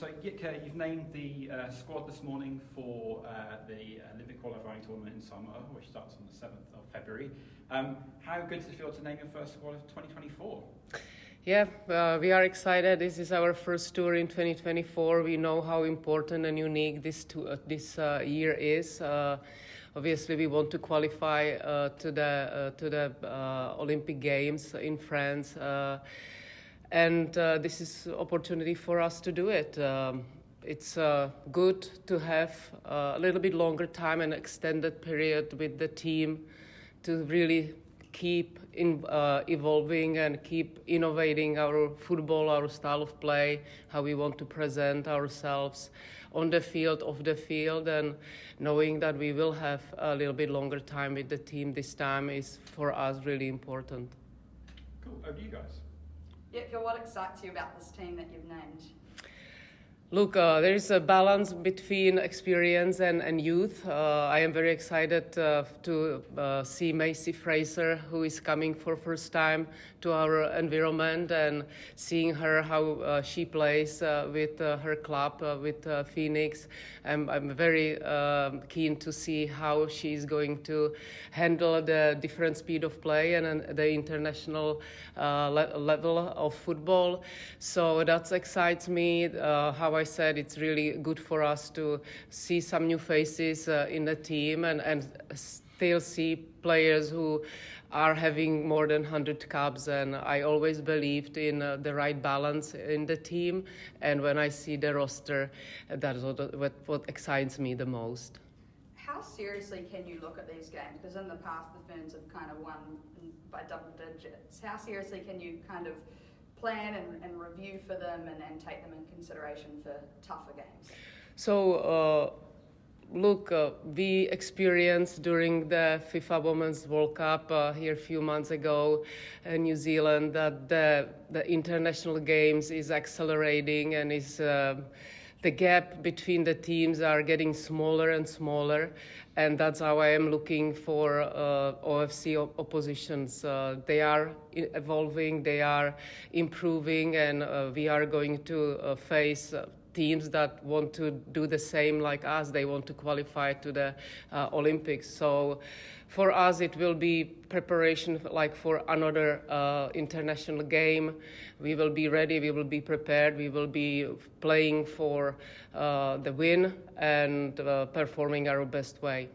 So Jitka, you've named the squad this morning for the Olympic qualifying tournament in Samoa, which starts on the 7th of February. How good does it feel to name your first squad of 2024? Yeah, we are excited. This is our first tour in 2024. We know how important and unique this year is. Obviously, we want to qualify to the Olympic Games in France. And this is an opportunity for us to do it. It's good to have a little bit longer time and extended period with the team to really keep evolving and keep innovating our football, our style of play, how we want to present ourselves on the field, off the field, and knowing that we will have a little bit longer time with the team this time is for us really important. Cool. Over to you guys. Jitka, what excites you about this team that you've named? Look, there is a balance between experience and youth. I am very excited to see Macy Fraser, who is coming for first time to our environment, and seeing her how she plays with her club, with Phoenix. I'm very keen to see how she's going to handle the different speed of play and the international level of football. So that excites me. How I said, it's really good for us to see some new faces in the team and still see players who are having more than 100 caps, and I always believed in the right balance in the team, and when I see the roster, that's what excites me the most. How seriously can you look at these games? Because in the past the Ferns have kind of won by double digits. How seriously can you kind of plan and review for them and take them in consideration for tougher games? So, look, we experienced during the FIFA Women's World Cup here a few months ago in New Zealand that the international games is accelerating and is the gap between the teams are getting smaller and smaller, and that's how I am looking for OFC oppositions. They are evolving, they are improving, and we are going to face teams that want to do the same like us. They want to qualify to the Olympics. So for us, it will be preparation like for another international game. We will be ready, we will be prepared, we will be playing for the win and performing our best way.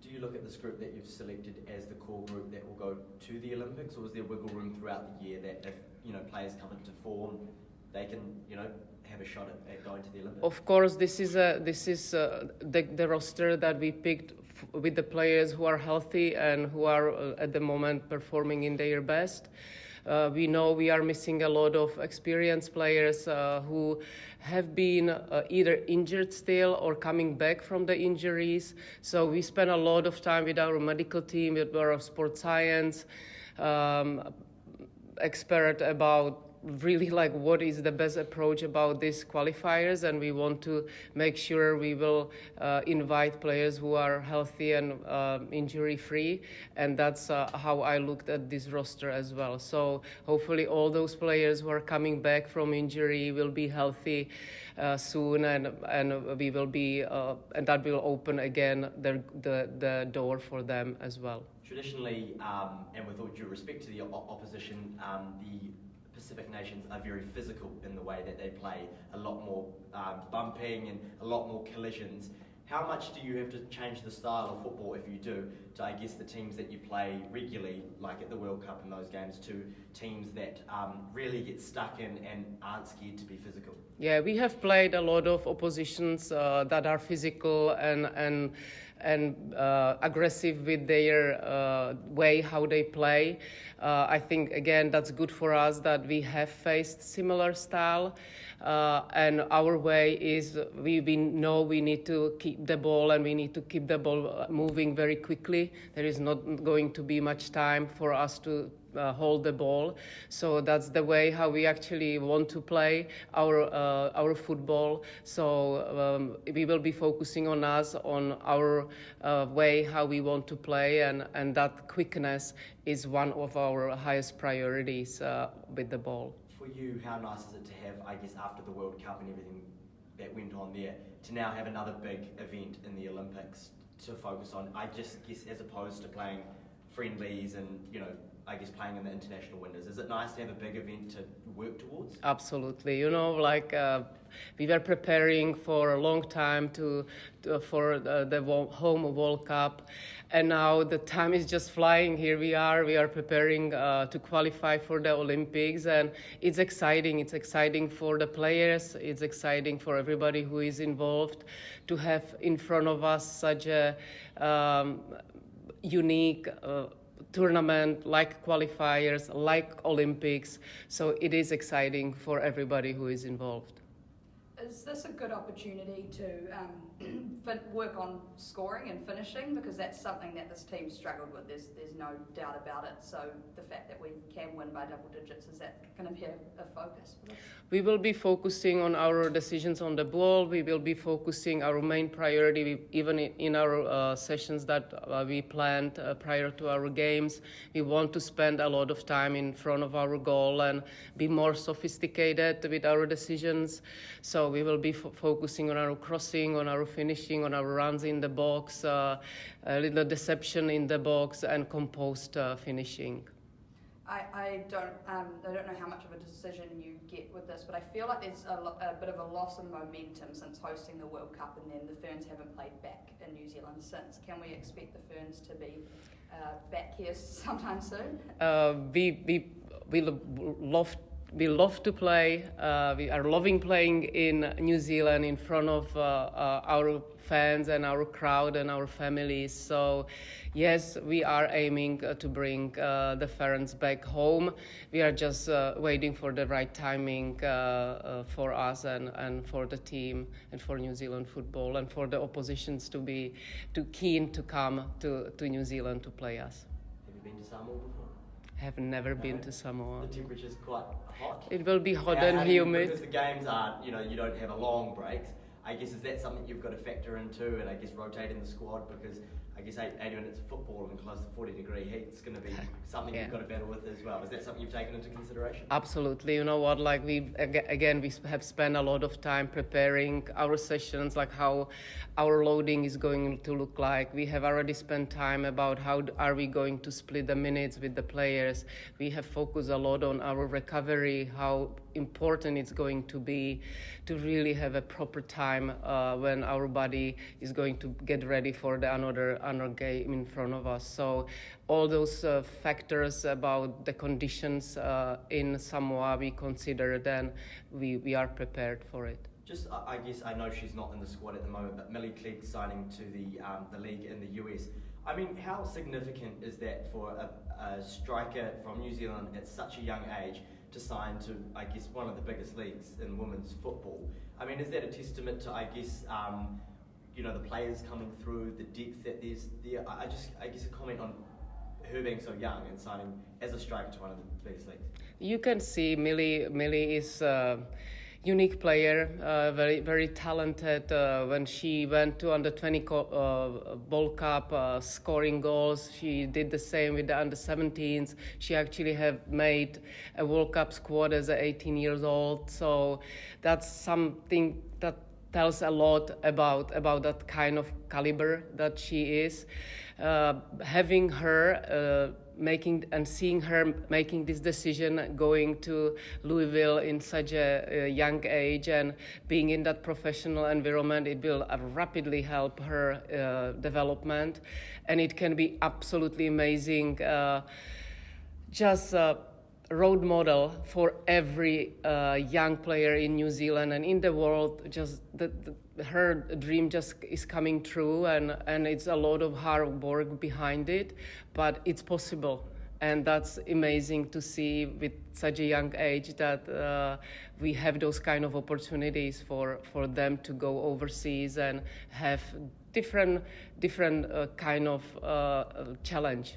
Do you look at this group that you've selected as the core group that will go to the Olympics, or is there wiggle room throughout the year that if players come into form, they can have a shot at going to the Olympics? Of course, this is the roster that we picked with the players who are healthy and who are at the moment performing in their best. We know we are missing a lot of experienced players who have been either injured still or coming back from the injuries. So we spend a lot of time with our medical team, with our sports science expert about really like what is the best approach about these qualifiers, and we want to make sure we will invite players who are healthy and injury free, and that's how I looked at this roster as well. So hopefully all those players who are coming back from injury will be healthy soon, and we will be and that will open again the door for them as well. Traditionally, and with all due respect to the opposition, the Pacific nations are very physical in the way that they play, a lot more bumping and a lot more collisions. How much do you have to change the style of football, if you do, to, I guess, the teams that you play regularly, like at the World Cup and those games, to teams that really get stuck in and aren't scared to be physical? Yeah, we have played a lot of oppositions that are physical and aggressive with their way how they play. I think, again, that's good for us that we have faced similar style. And our way is we know we need to keep the ball and we need to keep the ball moving very quickly. There is not going to be much time for us to hold the ball. So that's the way how we actually want to play our football. So we will be focusing on our way how we want to play, and that quickness is one of our highest priorities with the ball. For you, how nice is it to have, I guess, after the World Cup and everything that went on there, to now have another big event in the Olympics to focus on? I just guess as opposed to playing friendlies and, you know, I guess playing in the international windows, is it nice to have a big event to work towards? Absolutely. You know, like we were preparing for a long time for the home World Cup, and now the time is just flying. Here we are preparing to qualify for the Olympics, and it's exciting. It's exciting for the players. It's exciting for everybody who is involved to have in front of us such a unique tournament like qualifiers, like Olympics. So it is exciting for everybody who is involved. Is this a good opportunity to work on scoring and finishing? Because that's something that this team struggled with. There's no doubt about it. So the fact that we can win by double digits, is that going to be a focus for this? We will be focusing on our decisions on the ball. We will be focusing our main priority, even in our sessions that we planned prior to our games. We want to spend a lot of time in front of our goal and be more sophisticated with our decisions. So we will be focusing on our crossing, on our finishing, on our runs in the box, a little deception in the box, and composed finishing. I don't know how much of a decision you get with this, but I feel like there's a bit of a loss in momentum since hosting the World Cup, and then the Ferns haven't played back in New Zealand since. Can we expect the Ferns to be back here sometime soon? We love to play. We are loving playing in New Zealand in front of our fans and our crowd and our families. So, yes, we are aiming to bring the Ferns back home. We are just waiting for the right timing for us and for the team and for New Zealand football and for the oppositions to be too keen to come to New Zealand to play us. Have you been to Samoa before? Have never been to Samoa. The temperature's quite hot. It will be hot and humid. Because the games aren't, you don't have a long breaks. I guess, is that something you've got to factor into, and I guess rotating the squad, because I guess 80 minutes of football and close to 40-degree heat is going to be something you've got to battle with as well. Is that something you've taken into consideration? Absolutely. You know what, like we have spent a lot of time preparing our sessions, like how our loading is going to look like. We have already spent time about how are we going to split the minutes with the players. We have focused a lot on our recovery, how important it's going to be to really have a proper time when our body is going to get ready for the another game in front of us. So all those factors about the conditions in Samoa we considered, and we are prepared for it. Just, I guess, I know she's not in the squad at the moment, but Millie Clegg signing to the league in the US. I mean, how significant is that for a striker from New Zealand at such a young age to sign to, I guess, one of the biggest leagues in women's football? I mean, is that a testament to, I guess, the players coming through, the depth that there's there? I guess a comment on her being so young and signing as a striker to one of the biggest leagues. You can see Millie is unique player, very, very talented. When she went to under 20 World Cup, scoring goals, she did the same with the under 17s. She actually have made a World Cup squad as 18 years old. So that's something that tells a lot about that kind of caliber that she is. Having her seeing her making this decision, going to Louisville in such a young age and being in that professional environment, it will rapidly help her development, and it can be absolutely amazing. Just a role model for every young player in New Zealand and in the world. Just her dream just is coming true, and it's a lot of hard work behind it, but it's possible. And that's amazing to see with such a young age that we have those kind of opportunities for them to go overseas and have different kind of challenge.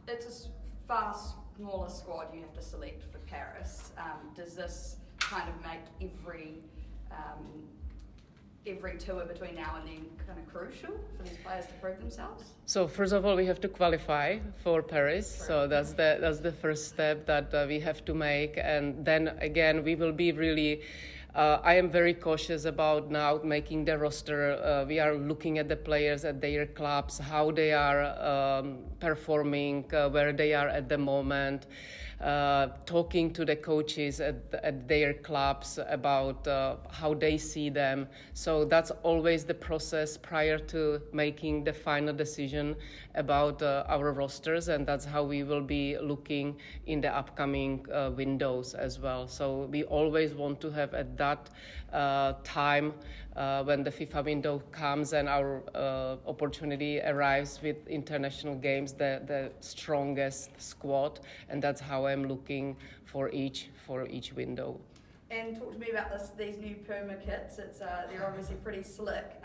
It's a far smaller squad you have to select for Paris. Does this kind of make every every tour between now and then kind of crucial for these players to prove themselves? So first of all, we have to qualify for Paris. So that's the first step that we have to make, and then again we will be really. I am very cautious about now making the roster. We are looking at the players at their clubs, how they are performing, where they are at the moment. Talking to the coaches at their clubs about how they see them. So that's always the process prior to making the final decision about our rosters, and that's how we will be looking in the upcoming windows as well. So we always want to have at that time when the FIFA window comes and our opportunity arrives with international games, the strongest squad, and that's how I'm looking for each window. And talk to me about these new Puma kits. They're obviously pretty slick.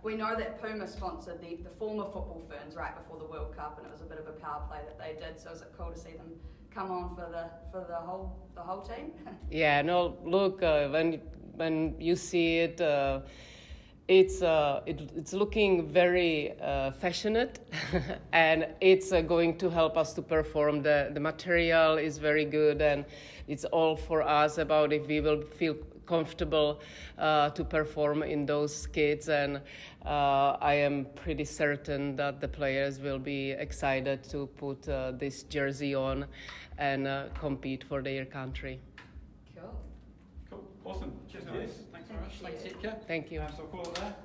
We know that Puma sponsored the former football Ferns right before the World Cup, and it was a bit of a power play that they did. So is it cool to see them come on for the whole team? Yeah, no, look, when you see it, it's looking very fashionate, and it's going to help us to perform. The material is very good, and it's all for us about if we will feel comfortable to perform in those kits, and I am pretty certain that the players will be excited to put this jersey on and compete for their country. Cool. Cool, awesome. Cheers, guys. Thanks very much. Thanks, Jitka. Thank you. So call it there.